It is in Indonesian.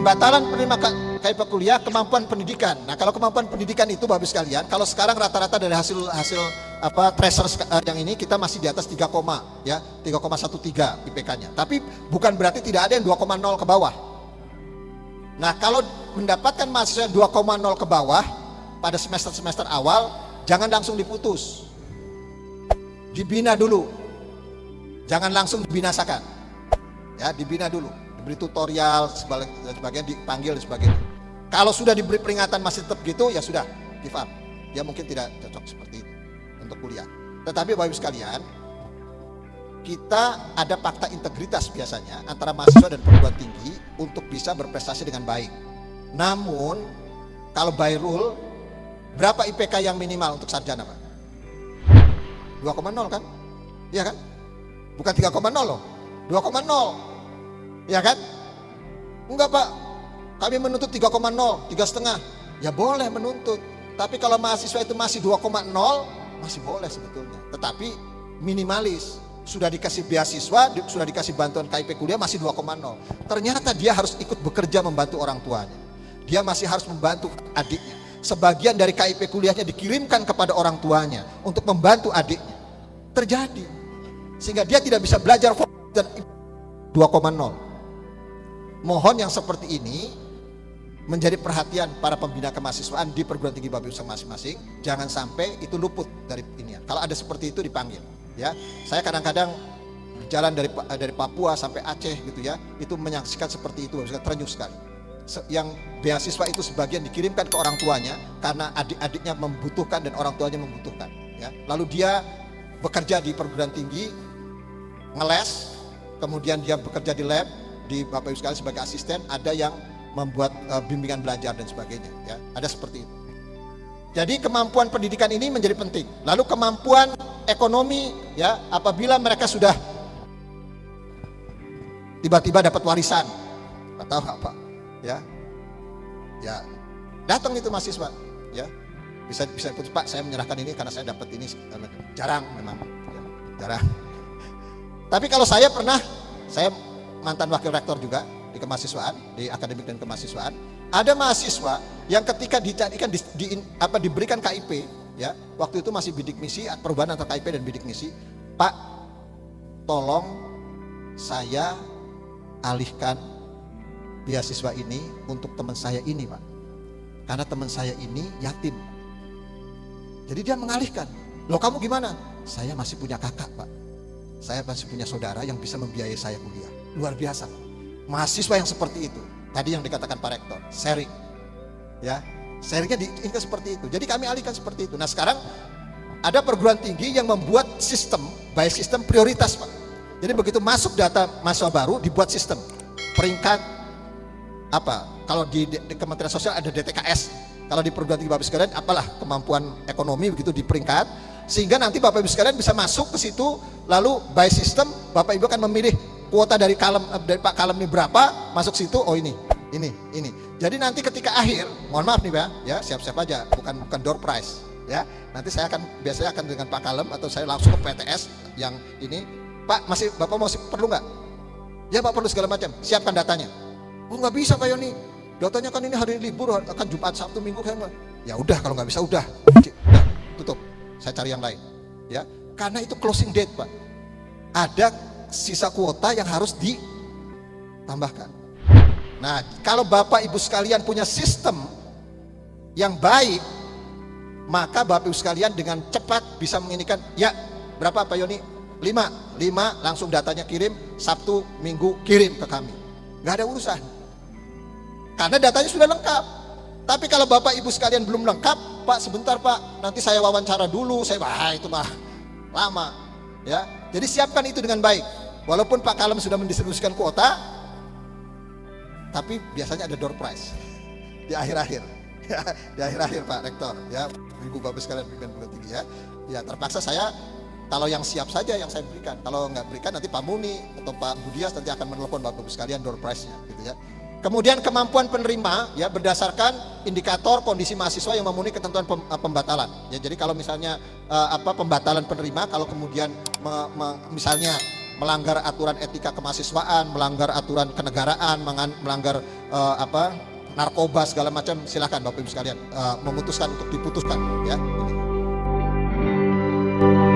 Pembatalan penerima KIP kuliah, kemampuan pendidikan. Nah, kalau kemampuan pendidikan itu Bapak sekalian, kalau sekarang rata-rata dari hasil tracer yang ini kita masih di atas 3, ya, 3,13 IPK-nya. Tapi bukan berarti tidak ada yang 2,0 ke bawah. Nah, kalau mendapatkan mahasiswa 2,0 ke bawah pada semester awal, jangan langsung diputus. Dibina dulu. Jangan langsung dibinasakan. Ya, dibina dulu. Diberi tutorial, sebagainya, dipanggil dan sebagainya. Kalau sudah diberi peringatan masih tetap gitu, ya sudah, give up. Dia mungkin tidak cocok seperti itu untuk kuliah. Tetapi Bapak Ibu sekalian, kita ada fakta integritas biasanya antara mahasiswa dan perguruan tinggi untuk bisa berprestasi dengan baik. Namun, kalau by rule, berapa IPK yang minimal untuk sarjana, Pak? 2,0 kan? Iya kan? Bukan 3,0 loh, 2,0. Ya kan? Enggak, Pak, kami menuntut 3,0, 3,5. Ya boleh menuntut. Tapi kalau mahasiswa itu masih 2,0, masih boleh sebetulnya. Tetapi minimalis. Sudah dikasih beasiswa, sudah dikasih bantuan KIP kuliah, masih 2,0. Ternyata dia harus ikut bekerja membantu orang tuanya. Dia masih harus membantu adiknya. Sebagian dari KIP kuliahnya dikirimkan kepada orang tuanya untuk membantu adiknya. Terjadi. Sehingga dia tidak bisa belajar dan 2,0. Mohon yang seperti ini menjadi perhatian para pembina kemahasiswaan di perguruan tinggi Bapak Ibu masing-masing. Jangan sampai itu luput dari ini. Kalau ada seperti itu dipanggil. Ya, saya kadang-kadang berjalan dari Papua sampai Aceh gitu ya, itu menyaksikan seperti itu, terenyuh sekali. Yang beasiswa itu sebagian dikirimkan ke orang tuanya karena adik-adiknya membutuhkan dan orang tuanya membutuhkan. Ya, lalu dia bekerja di perguruan tinggi, ngeles, kemudian dia bekerja di lab, di Bapak Ibu sekalian sebagai asisten, ada yang membuat bimbingan belajar dan sebagainya. Ya, ada seperti itu. Jadi kemampuan pendidikan ini menjadi penting. Lalu kemampuan ekonomi, ya, apabila mereka sudah tiba-tiba dapat warisan atau apa, ya datang itu mahasiswa, ya, bisa Pak, saya menyerahkan ini karena saya dapat ini. Jarang memang, ya, jarang. Tapi kalau saya mantan wakil rektor juga di kemahasiswaan, di akademik dan kemahasiswaan, ada mahasiswa yang ketika diberikan KIP, ya, waktu itu masih bidik misi, perubahan antara KIP dan bidik misi. Pak, tolong saya alihkan beasiswa ini untuk teman saya ini, Pak, karena teman saya ini yatim. Jadi dia mengalihkan. Loh, kamu gimana? Saya masih punya kakak, Pak, saya masih punya saudara yang bisa membiayai saya kuliah. Luar biasa, Pak. Mahasiswa yang seperti itu, tadi yang dikatakan Pak Rektor, sharing, ya, sharingnya ini seperti itu. Jadi kami alihkan seperti itu. Nah, sekarang ada perguruan tinggi yang membuat sistem, by sistem prioritas, Pak. Jadi begitu masuk data mahasiswa baru, dibuat sistem peringkat apa? Kalau di Kementerian Sosial ada DTKS. Kalau di perguruan tinggi Bapak Ibu sekalian, apalah kemampuan ekonomi begitu di peringkat, sehingga nanti Bapak Ibu sekalian bisa masuk ke situ. Lalu by system Bapak Ibu akan memilih kuota dari Pak Kalem ini berapa, masuk situ. Oh ini. Jadi nanti ketika akhir, mohon maaf nih Pak, ya, siap-siap aja, bukan door prize, ya. Nanti saya biasanya akan dengan Pak Kalem atau saya langsung ke PTS yang ini. Pak, Bapak perlu nggak? Ya Pak, perlu segala macam. Siapkan datanya. Oh, nggak bisa Pak Yoni. Datanya kan ini hari libur, akan Jumat, Sabtu, Minggu kan. Ya udah, kalau nggak bisa udah tutup. Saya cari yang lain. Ya, karena itu closing date, Pak. Ada sisa kuota yang harus ditambahkan. Nah, kalau Bapak Ibu sekalian punya sistem yang baik, maka Bapak Ibu sekalian dengan cepat bisa menginginkan, ya berapa Pak Yoni? 5 langsung datanya kirim, Sabtu, Minggu kirim ke kami. Nggak ada urusan. Karena datanya sudah lengkap. Tapi kalau Bapak Ibu sekalian belum lengkap, Pak sebentar Pak, nanti saya wawancara dulu, itu mah lama. Ya, jadi siapkan itu dengan baik. Walaupun Pak Kalem sudah mendistribusikan kuota, tapi biasanya ada door prize di akhir-akhir. Ya, di akhir-akhir Pak Rektor, ya, Ibu Bapak sekalian pimpinan perguruan tinggi, ya. Ya terpaksa saya kalau yang siap saja yang saya berikan. Kalau nggak berikan nanti Pak Muni atau Pak Budias nanti akan menelpon Bapak Ibu sekalian door prize-nya, gitu ya. Kemudian kemampuan penerima, ya, berdasarkan indikator kondisi mahasiswa yang memenuhi ketentuan pembatalan. Ya, jadi kalau misalnya pembatalan penerima, kalau kemudian misalnya melanggar aturan etika kemahasiswaan, melanggar aturan kenegaraan, melanggar narkoba segala macam, silakan Bapak Ibu sekalian memutuskan untuk diputuskan ya. Ini.